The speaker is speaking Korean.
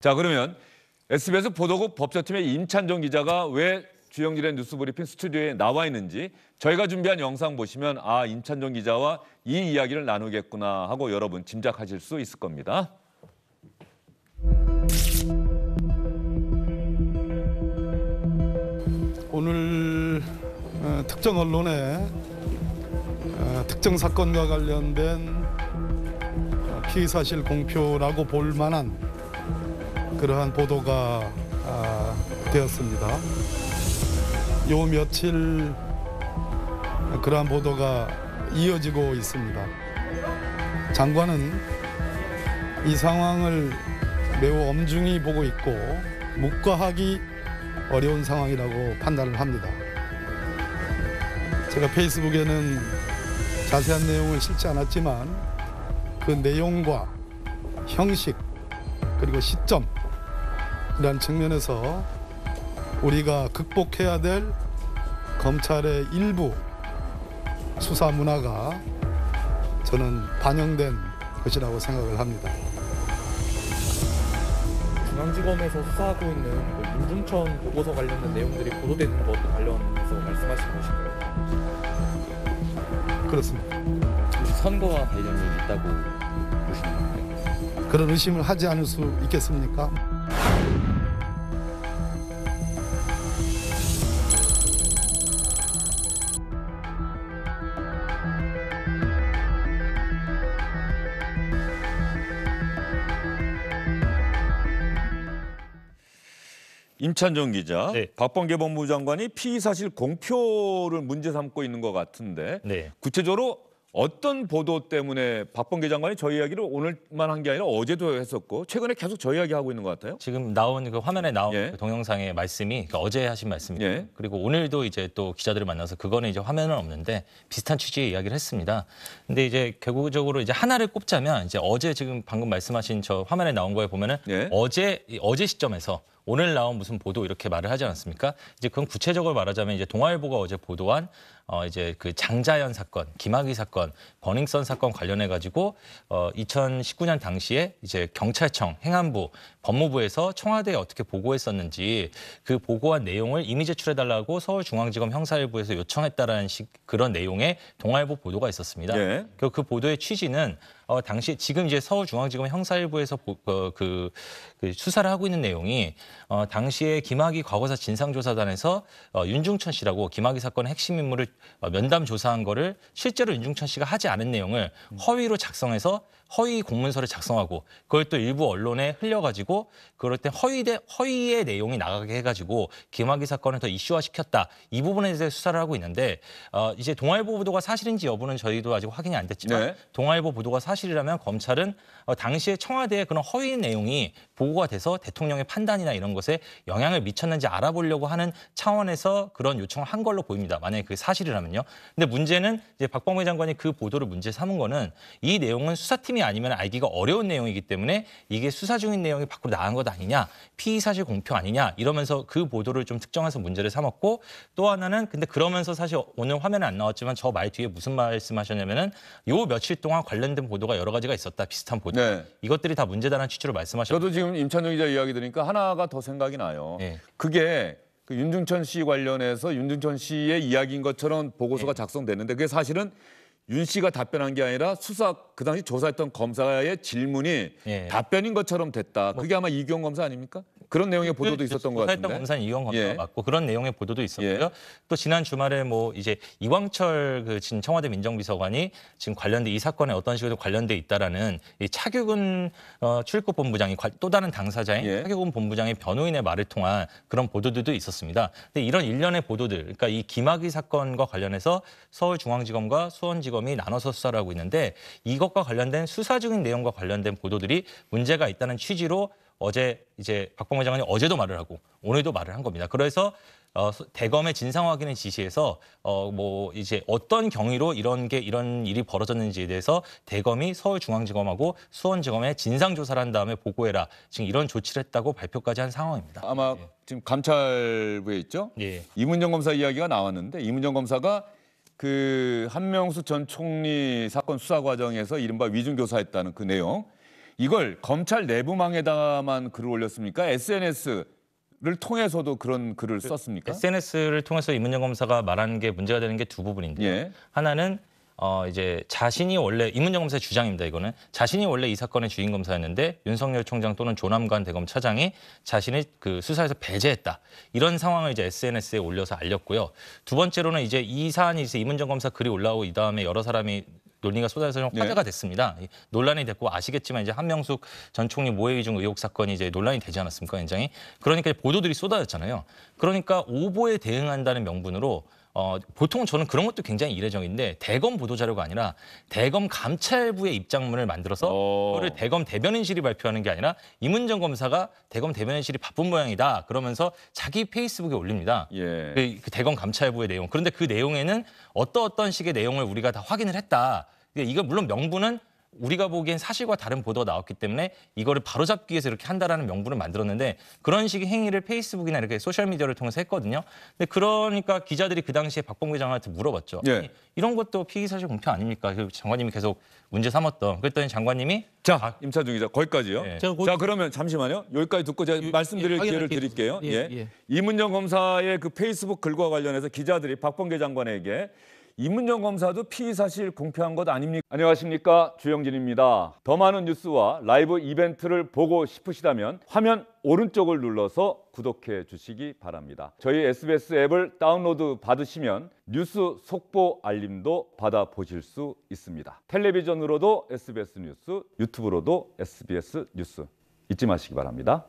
자, 그러면 SBS 보도국 법조팀의 임찬종 기자가 왜 주영진의 뉴스브리핑 스튜디오에 나와 있는지 저희가 준비한 영상 보시면 아, 임찬종 기자와 이 이야기를 나누겠구나 하고 여러분 짐작하실 수 있을 겁니다. 오늘 특정 언론에 특정 사건과 관련된 피의사실 공표라고 볼 만한 그러한 보도가 되었습니다. 요 며칠 그러한 보도가 이어지고 있습니다. 장관은 이 상황을 매우 엄중히 보고 있고 묵과하기 어려운 상황이라고 판단을 합니다. 제가 페이스북에는 자세한 내용을 실지 않았지만 그 내용과 형식 그리고 시점이라는 측면에서 우리가 극복해야 될 검찰의 일부 수사 문화가 저는 반영된 것이라고 생각을 합니다. 중앙지검에서 수사하고 있는 그 윤중천 보고서 관련된 내용들이 보도되는 것도 관련해서 말씀하신 것인가요? 그렇습니다. 혹시 선거와 관련이 있다고 보시나요? 그런 의심을 하지 않을 수 있겠습니까? 임찬종 기자, 네. 박범계 법무부 장관이 피의사실 공표를 문제 삼고 있는 것 같은데 네. 구체적으로 어떤 보도 때문에 박범계 장관이 저희 이야기를 오늘만 한 게 아니라 어제도 했었고 최근에 계속 저희 이야기하고 있는 것 같아요? 지금 나온 그 화면에 나온 예. 그 동영상의 말씀이 그러니까 어제 하신 말씀이에요. 예. 그리고 오늘도 이제 또 기자들을 만나서 그거는 이제 화면은 없는데 비슷한 취지의 이야기를 했습니다. 근데 이제 결국적으로 이제 하나를 꼽자면 이제 어제 지금 방금 말씀하신 저 화면에 나온 거에 보면은 예. 어제 시점에서 오늘 나온 무슨 보도 이렇게 말을 하지 않았습니까? 이제 그건 구체적으로 말하자면 이제 동아일보가 어제 보도한 이제 그 장자연 사건, 김학의 사건, 버닝썬 사건 관련해 가지고 2019년 당시에 이제 경찰청, 행안부, 법무부에서 청와대에 어떻게 보고했었는지 그 보고한 내용을 이미 제출해 달라고 서울중앙지검 형사일부에서 요청했다라는 그런 내용의 동아일보 보도가 있었습니다. 예. 그 보도의 취지는 당시 지금 이제 서울중앙지검 형사일부에서 그 수사를 하고 있는 내용이 당시에 김학의 과거사 진상조사단에서 윤중천 씨라고 김학의 사건의 핵심 인물을 면담 조사한 거를 실제로 윤중천 씨가 하지 않은 내용을 허위로 작성해서 허위 공문서를 작성하고 그걸 또 일부 언론에 흘려가지고 그럴 때 허위의 내용이 나가게 해가지고 김학의 사건을 더 이슈화시켰다. 이 부분에 대해서 수사를 하고 있는데 이제 동아일보 보도가 사실인지 여부는 저희도 아직 확인이 안 됐지만 네. 동아일보 보도가 사실이라면 검찰은 당시에 청와대에 그런 허위 내용이 보고가 돼서 대통령의 판단이나 이런 것에 영향을 미쳤는지 알아보려고 하는 차원에서 그런 요청을 한 걸로 보입니다. 만약에 그게 사실이라면요. 근데 문제는 이제 박범계 장관이 그 보도를 문제 삼은 거는 이 내용은 수사팀이 아니면 알기가 어려운 내용이기 때문에 이게 수사 중인 내용이 밖으로 나간 것 아니냐, 피의사실 공표 아니냐 이러면서 그 보도를 좀 특정해서 문제를 삼았고 또 하나는 근데 그러면서 사실 오늘 화면에 안 나왔지만 저 말 뒤에 무슨 말씀하셨냐면은 요 며칠 동안 관련된 보도가 여러 가지가 있었다. 비슷한 보도. 네. 이것들이 다 문제다라는 취지로 말씀하셨고 저도 지금 임찬종 기자 이야기 들으니까 하나가 더 생각이 나요. 네. 그게 그 윤중천 씨 관련해서 윤중천 씨의 이야기인 것처럼 보고서가 작성됐는데 그게 사실은 윤 씨가 답변한 게 아니라 그 당시 조사했던 검사의 질문이 예. 답변인 것처럼 됐다. 그게 아마 이규영 검사 아닙니까? 그런 내용의 보도도 있었던 것 조사했던 같은데. 검사는 이규영 검사가 예. 맞고 그런 내용의 보도도 있었고요. 예. 또 지난 주말에 뭐 이제 이광철 그 진 청와대 민정비서관이 지금 관련돼 이 사건에 어떤 식으로 관련돼 있다라는 이 차규근 출입국 본부장이 또 다른 당사자인 예. 차규근 본부장의 변호인의 말을 통한 그런 보도들도 있었습니다. 근데 이런 일련의 보도들, 그러니까 이 김학의 사건과 관련해서 서울중앙지검과 수원지검이 나눠서 수사를 하고 있는데 이것과 관련된 수사 중인 내용과 관련된 보도들이 문제가 있다는 취지로 어제 이제 박범계 장관이 어제도 말을 하고 오늘도 말을 한 겁니다. 그래서 대검의 진상 확인을 지시해서 뭐 이제 어떤 경위로 이런 일이 벌어졌는지에 대해서 대검이 서울중앙지검하고 수원지검에 진상 조사를 한 다음에 보고해라. 지금 이런 조치를 했다고 발표까지 한 상황입니다. 아마 지금 감찰부에 있죠. 예. 이문정 검사 이야기가 나왔는데 이문정 검사가 그 한명수 전 총리 사건 수사 과정에서 이른바 위중교사했다는 그 내용. 이걸 검찰 내부망에다만 글을 올렸습니까? SNS를 통해서도 그런 글을 썼습니까? SNS를 통해서 이문정 검사가 말하는 게 문제가 되는 게 두 부분인데요. 예. 하나는 이제 자신이 원래 이문정 검사의 주장입니다. 이거는 자신이 원래 이 사건의 주인 검사였는데 윤석열 총장 또는 조남관 대검차장이 자신을 그 수사에서 배제했다. 이런 상황을 이제 SNS에 올려서 알렸고요. 두 번째로는 이제 이 사안이 이제 이문정 검사 글이 올라오고 이 다음에 여러 사람이 논의가 쏟아져서 좀 화제가 됐습니다. 논란이 됐고 아시겠지만 이제 한명숙 전 총리 모해 위증 의혹 사건이 이제 논란이 되지 않았습니까, 굉장히. 그러니까 보도들이 쏟아졌잖아요. 그러니까 오보에 대응한다는 명분으로 보통 저는 그런 것도 굉장히 이례적인데 대검 보도자료가 아니라 대검 감찰부의 입장문을 만들어서 그거를 대검 대변인실이 발표하는 게 아니라 이문정 검사가 대검 대변인실이 바쁜 모양이다 그러면서 자기 페이스북에 올립니다. 예. 그 대검 감찰부의 내용. 그런데 그 내용에는 어떤 식의 내용을 우리가 다 확인을 했다. 이거 물론 명분은 우리가 보기엔 사실과 다른 보도가 나왔기 때문에 이거를 바로잡기 위해서 이렇게 한다라는 명분을 만들었는데 그런 식의 행위를 페이스북이나 이렇게 소셜미디어를 통해서 했거든요. 근데 그러니까 기자들이 그 당시에 박범계 장관한테 물어봤죠. 예. 이런 것도 피의사실 공표 아닙니까? 그 장관님이 계속 문제 삼았던. 그랬더니 장관님이 자, 임찬종 기자 거기까지요. 예. 자, 그러면 잠시만요. 여기까지 듣고 제가 말씀드릴 기회를 드릴게요. 예. 이문정 검사의 그 페이스북 글과 관련해서 기자들이 박범계 장관에게 이문정 검사도 피의사실 공표한 것 아닙니까? 안녕하십니까, 주영진입니다. 더 많은 뉴스와 라이브 이벤트를 보고 싶으시다면 화면 오른쪽을 눌러서 구독해 주시기 바랍니다. 저희 SBS 앱을 다운로드 받으시면 뉴스 속보 알림도 받아보실 수 있습니다. 텔레비전으로도 SBS 뉴스, 유튜브로도 SBS 뉴스 잊지 마시기 바랍니다.